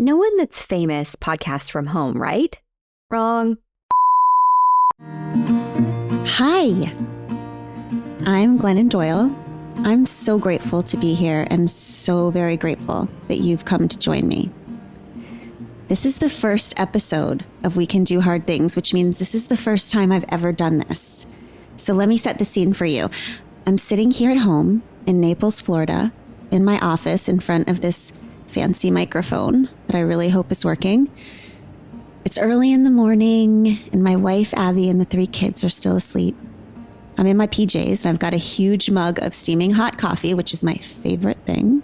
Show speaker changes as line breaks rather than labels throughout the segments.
no one that's famous podcasts from home, right? Wrong.
Hi, I'm Glennon Doyle. I'm so grateful to be here and so very grateful that you've come to join me. This is the first episode of We Can Do Hard Things, which means this is the first time I've ever done this. So let me set the scene for you. I'm sitting here at home in Naples, Florida, in my office in front of this fancy microphone that I really hope is working. It's early in the morning, and my wife, Abby, and the 3 kids are still asleep. I'm in my PJs, and I've got a huge mug of steaming hot coffee, which is my favorite thing.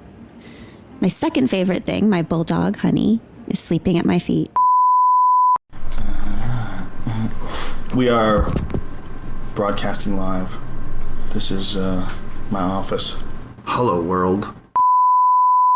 My second favorite thing, my bulldog, Honey, is sleeping at my feet.
We are broadcasting live. This is my office. Hello, world.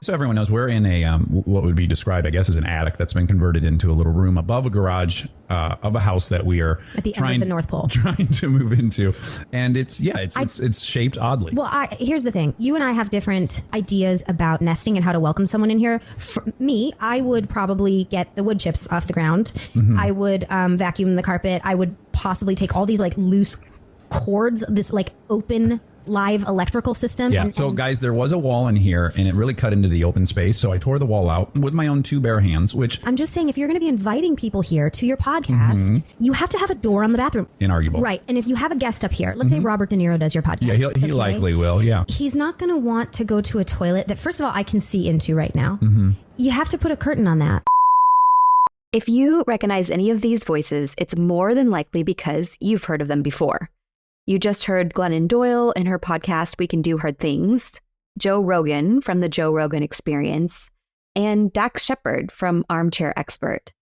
So everyone knows we're in a what would be described, I guess, as an attic that's been converted into a little room above a garage of a house that we are
at the end of the North Pole
trying to move into, and it's shaped oddly.
Well, here's the thing: you and I have different ideas about nesting and how to welcome someone in here. For me, I would probably get the wood chips off the ground. Mm-hmm. I would vacuum the carpet. I would possibly take all these like loose cords, this like open live electrical system.
Yeah. So guys, there was a wall in here and it really cut into the open space. So I tore the wall out with my own 2 bare hands, which
I'm just saying, if you're going to be inviting people here to your podcast, you have to have a door on the bathroom.
Inarguable.
Right. And if you have a guest up here, let's say Robert De Niro does your podcast.
Yeah, he likely will. Yeah.
He's not going to want to go to a toilet that, first of all, I can see into right now. You have to put a curtain on that.
If you recognize any of these voices, it's more than likely because you've heard of them before. You just heard Glennon Doyle in her podcast, We Can Do Hard Things, Joe Rogan from the Joe Rogan Experience, and Dax Shepard from Armchair Expert.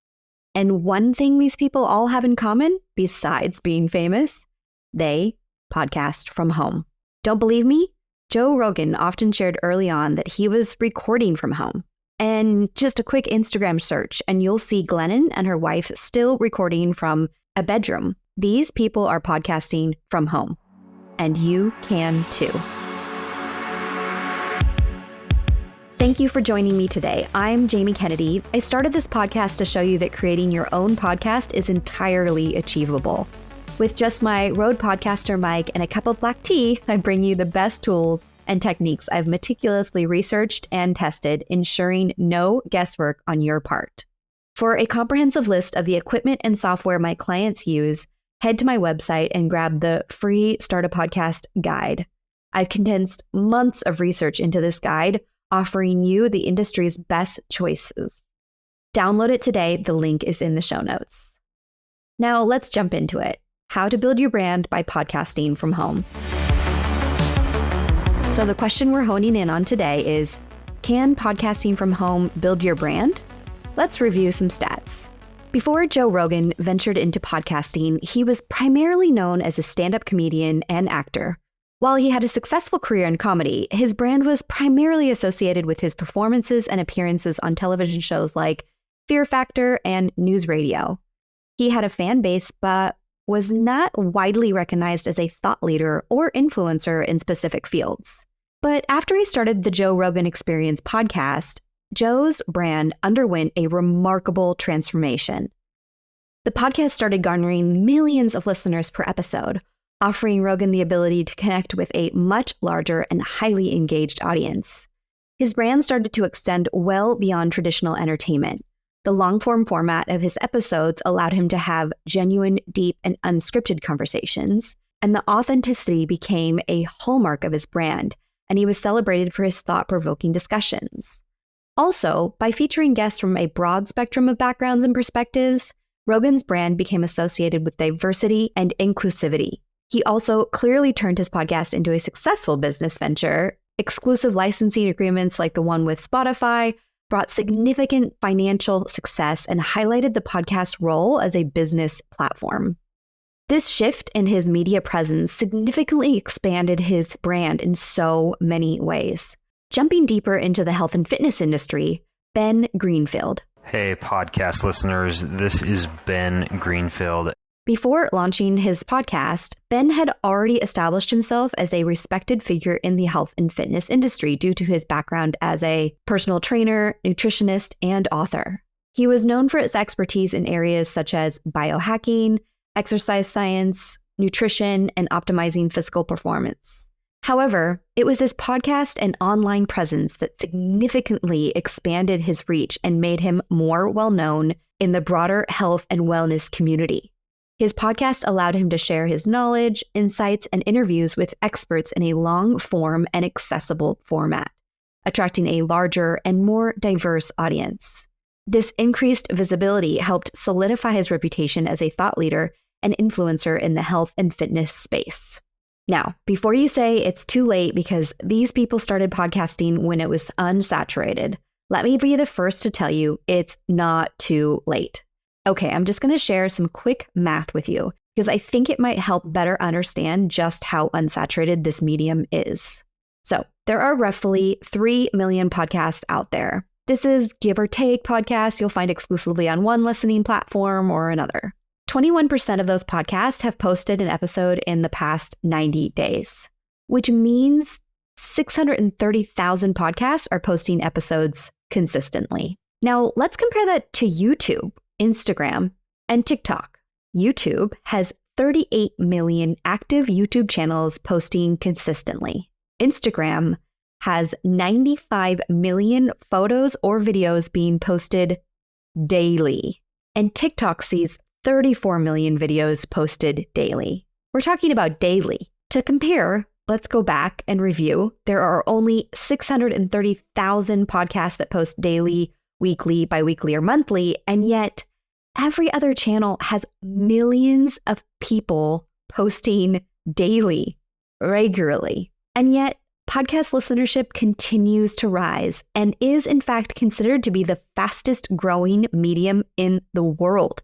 And one thing these people all have in common, besides being famous, they podcast from home. Don't believe me? Joe Rogan often shared early on that he was recording from home. And just a quick Instagram search, and you'll see Glennon and her wife still recording from a bedroom. These people are podcasting from home, and you can too. Thank you for joining me today. I'm Jamie Kennedy. I started this podcast to show you that creating your own podcast is entirely achievable. With just my Rode Podcaster mic and a cup of black tea, I bring you the best tools and techniques I've meticulously researched and tested, ensuring no guesswork on your part. For a comprehensive list of the equipment and software my clients use, head to my website and grab the free Start a Podcast guide. I've condensed months of research into this guide, offering you the industry's best choices. Download it today. The link is in the show notes. Now let's jump into it. How to build your brand by podcasting from home. So the question we're honing in on today is, can podcasting from home build your brand? Let's review some stats. Before Joe Rogan ventured into podcasting, he was primarily known as a stand-up comedian and actor. While he had a successful career in comedy, his brand was primarily associated with his performances and appearances on television shows like Fear Factor and News Radio. He had a fan base, but was not widely recognized as a thought leader or influencer in specific fields. But after he started the Joe Rogan Experience podcast, Joe's brand underwent a remarkable transformation. The podcast started garnering millions of listeners per episode, offering Rogan the ability to connect with a much larger and highly engaged audience. His brand started to extend well beyond traditional entertainment. The long-form format of his episodes allowed him to have genuine, deep, and unscripted conversations, and the authenticity became a hallmark of his brand, and he was celebrated for his thought-provoking discussions. Also, by featuring guests from a broad spectrum of backgrounds and perspectives, Rogan's brand became associated with diversity and inclusivity. He also clearly turned his podcast into a successful business venture. Exclusive licensing agreements like the one with Spotify brought significant financial success and highlighted the podcast's role as a business platform. This shift in his media presence significantly expanded his brand in so many ways. Jumping deeper into the health and fitness industry, Ben Greenfield.
Hey, podcast listeners, this is Ben Greenfield.
Before launching his podcast, Ben had already established himself as a respected figure in the health and fitness industry due to his background as a personal trainer, nutritionist, and author. He was known for his expertise in areas such as biohacking, exercise science, nutrition, and optimizing physical performance. However, it was his podcast and online presence that significantly expanded his reach and made him more well-known in the broader health and wellness community. His podcast allowed him to share his knowledge, insights, and interviews with experts in a long-form and accessible format, attracting a larger and more diverse audience. This increased visibility helped solidify his reputation as a thought leader and influencer in the health and fitness space. Now, before you say it's too late because these people started podcasting when it was unsaturated, let me be the first to tell you it's not too late. Okay, I'm just going to share some quick math with you because I think it might help better understand just how unsaturated this medium is. So, there are roughly 3 million podcasts out there. This is give or take podcasts you'll find exclusively on one listening platform or another. 21% of those podcasts have posted an episode in the past 90 days, which means 630,000 podcasts are posting episodes consistently. Now, let's compare that to YouTube, Instagram, and TikTok. YouTube has 38 million active YouTube channels posting consistently. Instagram has 95 million photos or videos being posted daily. And TikTok sees 34 million videos posted daily. We're talking about daily. To compare, let's go back and review. There are only 630,000 podcasts that post daily, weekly, biweekly, or monthly, and yet every other channel has millions of people posting daily, regularly. And yet, podcast listenership continues to rise and is in fact considered to be the fastest growing medium in the world.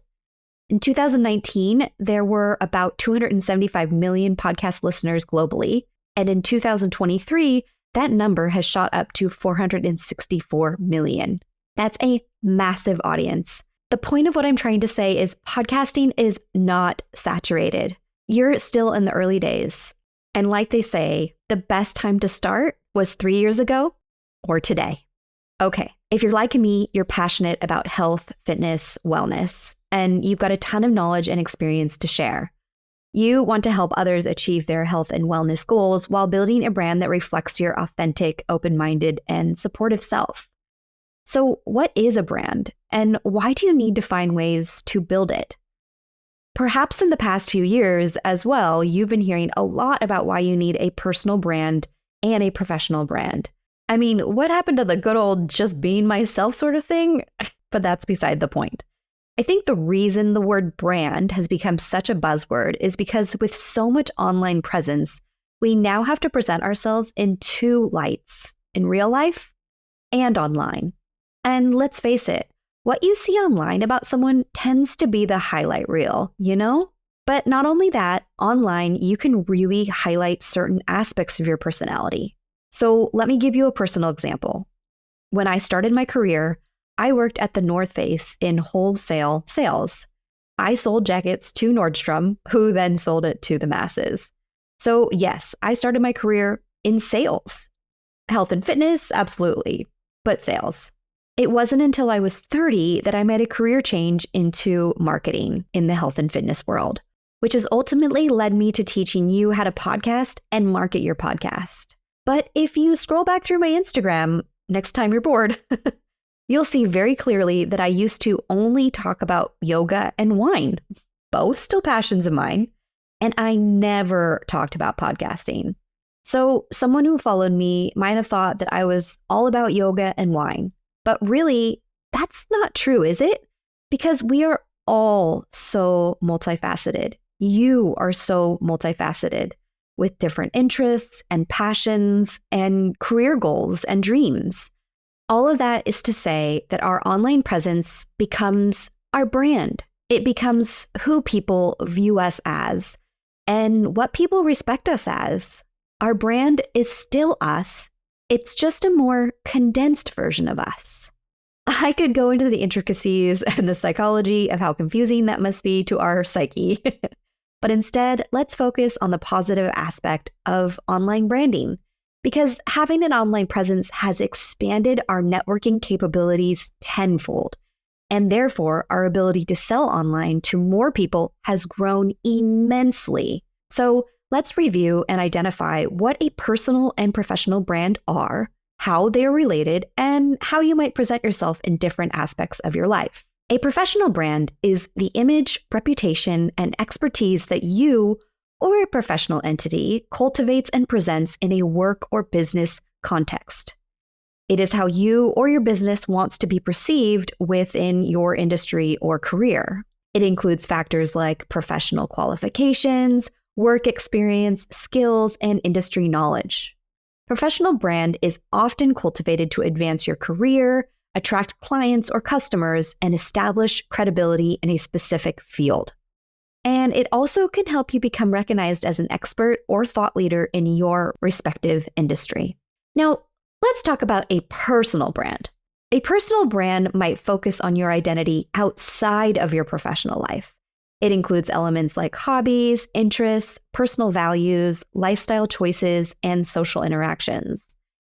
In 2019, there were about 275 million podcast listeners globally. And in 2023, that number has shot up to 464 million. That's a massive audience. The point of what I'm trying to say is podcasting is not saturated. You're still in the early days. And like they say, the best time to start was 3 years ago or today. Okay, if you're like me, you're passionate about health, fitness, wellness, and you've got a ton of knowledge and experience to share. You want to help others achieve their health and wellness goals while building a brand that reflects your authentic, open-minded, and supportive self. So what is a brand, and why do you need to find ways to build it? Perhaps in the past few years as well, you've been hearing a lot about why you need a personal brand and a professional brand. I mean, what happened to the good old just being myself sort of thing? But that's beside the point. I think the reason the word brand has become such a buzzword is because with so much online presence, we now have to present ourselves in two lights, in real life and online. And let's face it, what you see online about someone tends to be the highlight reel, you know? But not only that, online, you can really highlight certain aspects of your personality. So let me give you a personal example. When I started my career, I worked at the North Face in wholesale sales. I sold jackets to Nordstrom, who then sold it to the masses. So yes, I started my career in sales. Health and fitness, absolutely, but sales. It wasn't until I was 30 that I made a career change into marketing in the health and fitness world, which has ultimately led me to teaching you how to podcast and market your podcast. But if you scroll back through my Instagram, next time you're bored, you'll see very clearly that I used to only talk about yoga and wine, both still passions of mine, and I never talked about podcasting. So someone who followed me might have thought that I was all about yoga and wine. But really, that's not true, is it? Because we are all so multifaceted. You are so multifaceted with different interests and passions and career goals and dreams. All of that is to say that our online presence becomes our brand. It becomes who people view us as and what people respect us as. Our brand is still us. It's just a more condensed version of us. I could go into the intricacies and the psychology of how confusing that must be to our psyche. But instead, let's focus on the positive aspect of online branding, because having an online presence has expanded our networking capabilities tenfold, and therefore our ability to sell online to more people has grown immensely. So let's review and identify what a personal and professional brand are, how they are related, and how you might present yourself in different aspects of your life. A professional brand is the image, reputation, and expertise that you or a professional entity cultivates and presents in a work or business context. It is how you or your business wants to be perceived within your industry or career. It includes factors like professional qualifications, work experience, skills, and industry knowledge. Professional brand is often cultivated to advance your career, attract clients or customers, and establish credibility in a specific field. And it also can help you become recognized as an expert or thought leader in your respective industry. Now, let's talk about a personal brand. A personal brand might focus on your identity outside of your professional life. It includes elements like hobbies, interests, personal values, lifestyle choices, and social interactions.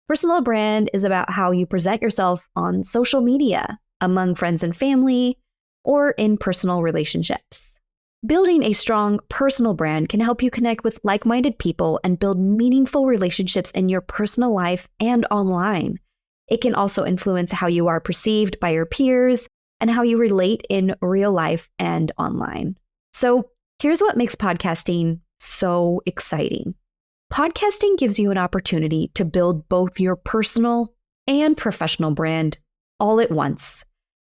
Personal brand is about how you present yourself on social media, among friends and family, or in personal relationships. Building a strong personal brand can help you connect with like-minded people and build meaningful relationships in your personal life and online. It can also influence how you are perceived by your peers and how you relate in real life and online. So here's what makes podcasting so exciting. Podcasting gives you an opportunity to build both your personal and professional brand all at once.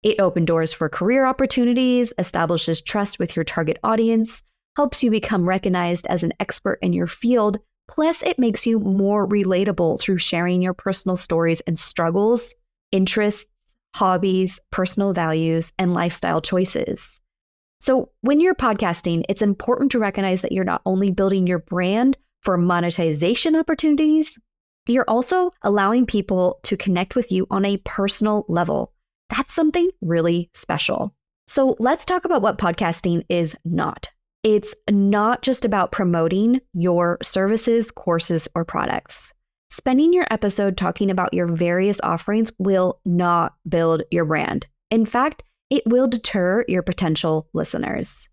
It opens doors for career opportunities, establishes trust with your target audience, helps you become recognized as an expert in your field, plus it makes you more relatable through sharing your personal stories and struggles, interests, hobbies, personal values, and lifestyle choices. So when you're podcasting, it's important to recognize that you're not only building your brand for monetization opportunities, you're also allowing people to connect with you on a personal level. That's something really special. So let's talk about what podcasting is not. It's not just about promoting your services, courses, or products. Spending your episode talking about your various offerings will not build your brand. In fact, it will deter your potential listeners.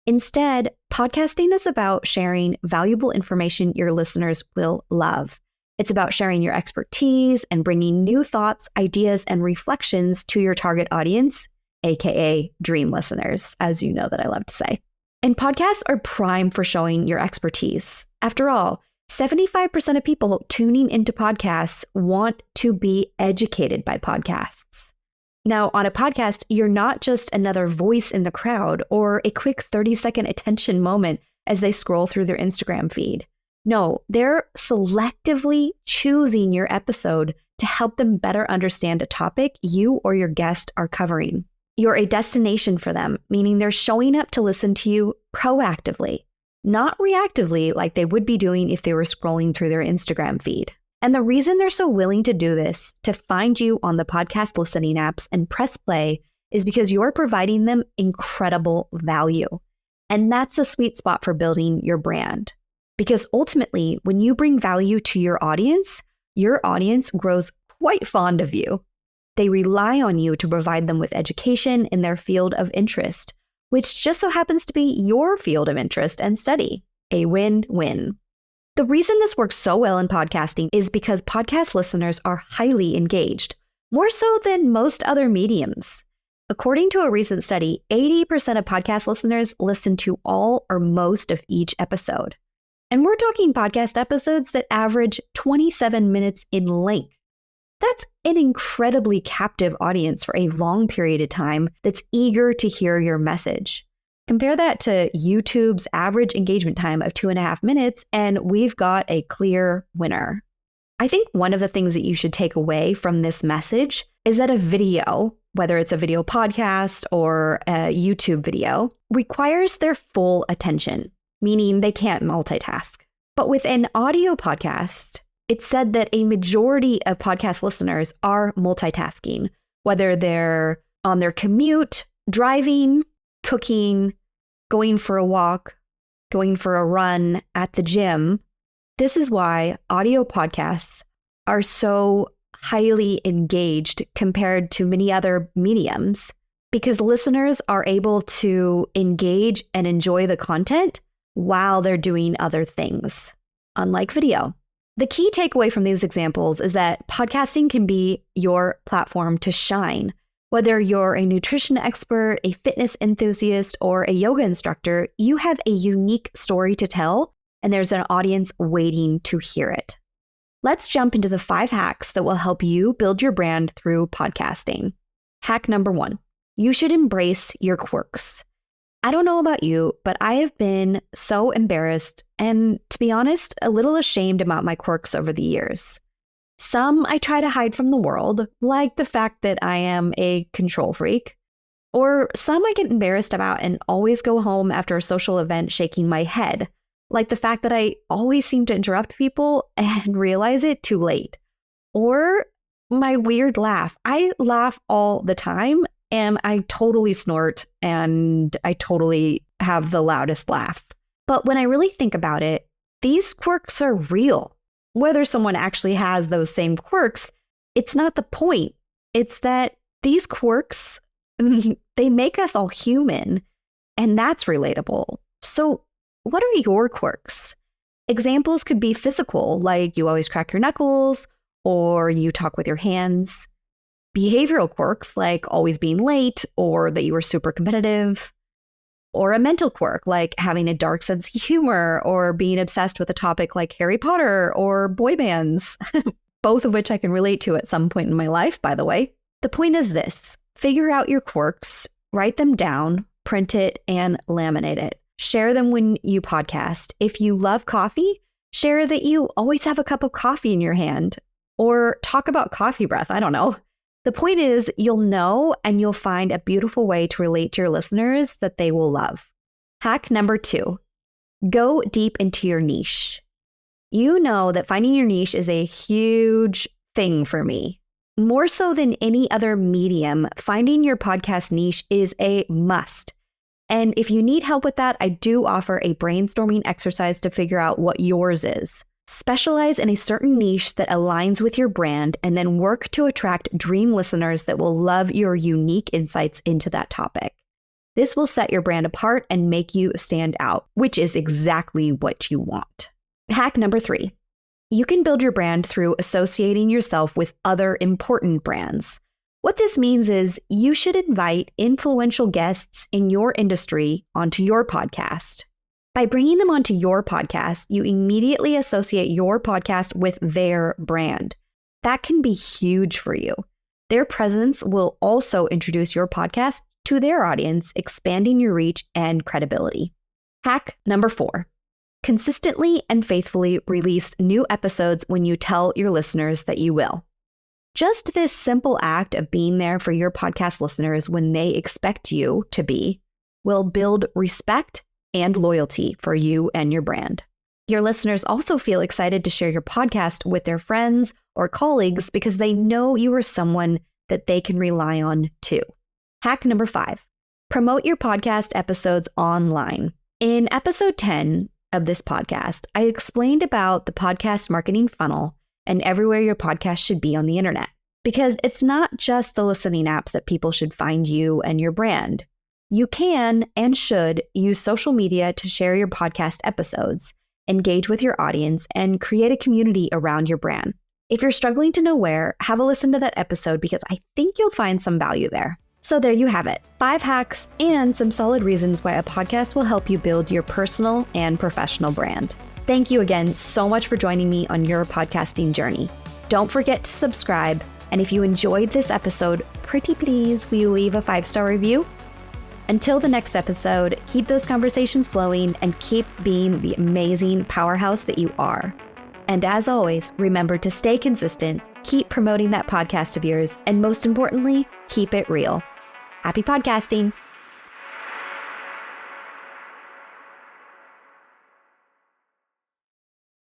Instead, podcasting is about sharing valuable information your listeners will love. It's about sharing your expertise and bringing new thoughts, ideas, and reflections to your target audience, aka dream listeners, as you know that I love to say. And podcasts are prime for showing your expertise. After all, 75% of people tuning into podcasts want to be educated by podcasts. Now, on a podcast, you're not just another voice in the crowd or a quick 30-second attention moment as they scroll through their Instagram feed. No, they're selectively choosing your episode to help them better understand a topic you or your guest are covering. You're a destination for them, meaning they're showing up to listen to you proactively, not reactively like they would be doing if they were scrolling through their Instagram feed. And the reason they're so willing to do this, to find you on the podcast listening apps and press play, is because you're providing them incredible value. And that's the sweet spot for building your brand. Because ultimately, when you bring value to your audience grows quite fond of you. They rely on you to provide them with education in their field of interest, which just so happens to be your field of interest and study. A win-win. The reason this works so well in podcasting is because podcast listeners are highly engaged, more so than most other mediums. According to a recent study, 80% of podcast listeners listen to all or most of each episode. And we're talking podcast episodes that average 27 minutes in length. That's an incredibly captive audience for a long period of time that's eager to hear your message. Compare that to YouTube's average engagement time of 2.5 minutes, and we've got a clear winner. I think one of the things that you should take away from this message is that a video, whether it's a video podcast or a YouTube video, requires their full attention, meaning they can't multitask. But with an audio podcast, it's said that a majority of podcast listeners are multitasking, whether they're on their commute, driving, cooking, going for a walk, going for a run at the gym. This is why audio podcasts are so highly engaged compared to many other mediums, because listeners are able to engage and enjoy the content while they're doing other things, unlike video. The key takeaway from these examples is that podcasting can be your platform to shine. Whether you're a nutrition expert, a fitness enthusiast, or a yoga instructor, you have a unique story to tell, and there's an audience waiting to hear it. Let's jump into the 5 hacks that will help you build your brand through podcasting. Hack number 1, you should embrace your quirks. I don't know about you, but I have been so embarrassed and, to be honest, a little ashamed about my quirks over the years. Some I try to hide from the world, like the fact that I am a control freak. Or some I get embarrassed about and always go home after a social event shaking my head, like the fact that I always seem to interrupt people and realize it too late. Or my weird laugh. I laugh all the time, and I totally snort, and I totally have the loudest laugh. But when I really think about it, these quirks are real. Whether someone actually has those same quirks, it's not the point. It's that these quirks, they make us all human, and that's relatable. So what are your quirks? Examples could be physical, like you always crack your knuckles, or you talk with your hands. Behavioral quirks, like always being late, or that you were super competitive. Or a mental quirk, like having a dark sense of humor, or being obsessed with a topic like Harry Potter or boy bands, both of which I can relate to at some point in my life, by the way. The point is this: figure out your quirks, write them down, print it, and laminate it. Share them when you podcast. If you love coffee, share that you always have a cup of coffee in your hand, or talk about coffee breath. I don't know. The point is, you'll know and you'll find a beautiful way to relate to your listeners that they will love. Hack number 2, go deep into your niche. You know that finding your niche is a huge thing for me. More so than any other medium, finding your podcast niche is a must. And if you need help with that, I do offer a brainstorming exercise to figure out what yours is. Specialize in a certain niche that aligns with your brand, and then work to attract dream listeners that will love your unique insights into that topic. This will set your brand apart and make you stand out, which is exactly what you want. Hack number 3, you can build your brand through associating yourself with other important brands. What this means is you should invite influential guests in your industry onto your podcast. By bringing them onto your podcast, you immediately associate your podcast with their brand. That can be huge for you. Their presence will also introduce your podcast to their audience, expanding your reach and credibility. Hack number 4, consistently and faithfully release new episodes when you tell your listeners that you will. Just this simple act of being there for your podcast listeners when they expect you to be will build respect and loyalty for you and your brand. Your listeners also feel excited to share your podcast with their friends or colleagues because they know you are someone that they can rely on too. Hack number 5, promote your podcast episodes online. In episode 10 of this podcast, I explained about the podcast marketing funnel and everywhere your podcast should be on the internet. Because it's not just the listening apps that people should find you and your brand. You can and should use social media to share your podcast episodes, engage with your audience, and create a community around your brand. If you're struggling to know where, have a listen to that episode because I think you'll find some value there. So there you have it, 5 hacks and some solid reasons why a podcast will help you build your personal and professional brand. Thank you again so much for joining me on your podcasting journey. Don't forget to subscribe, and if you enjoyed this episode, pretty please, will you leave a 5-star review? Until the next episode, keep those conversations flowing and keep being the amazing powerhouse that you are. And as always, remember to stay consistent, keep promoting that podcast of yours, and most importantly, keep it real. Happy podcasting.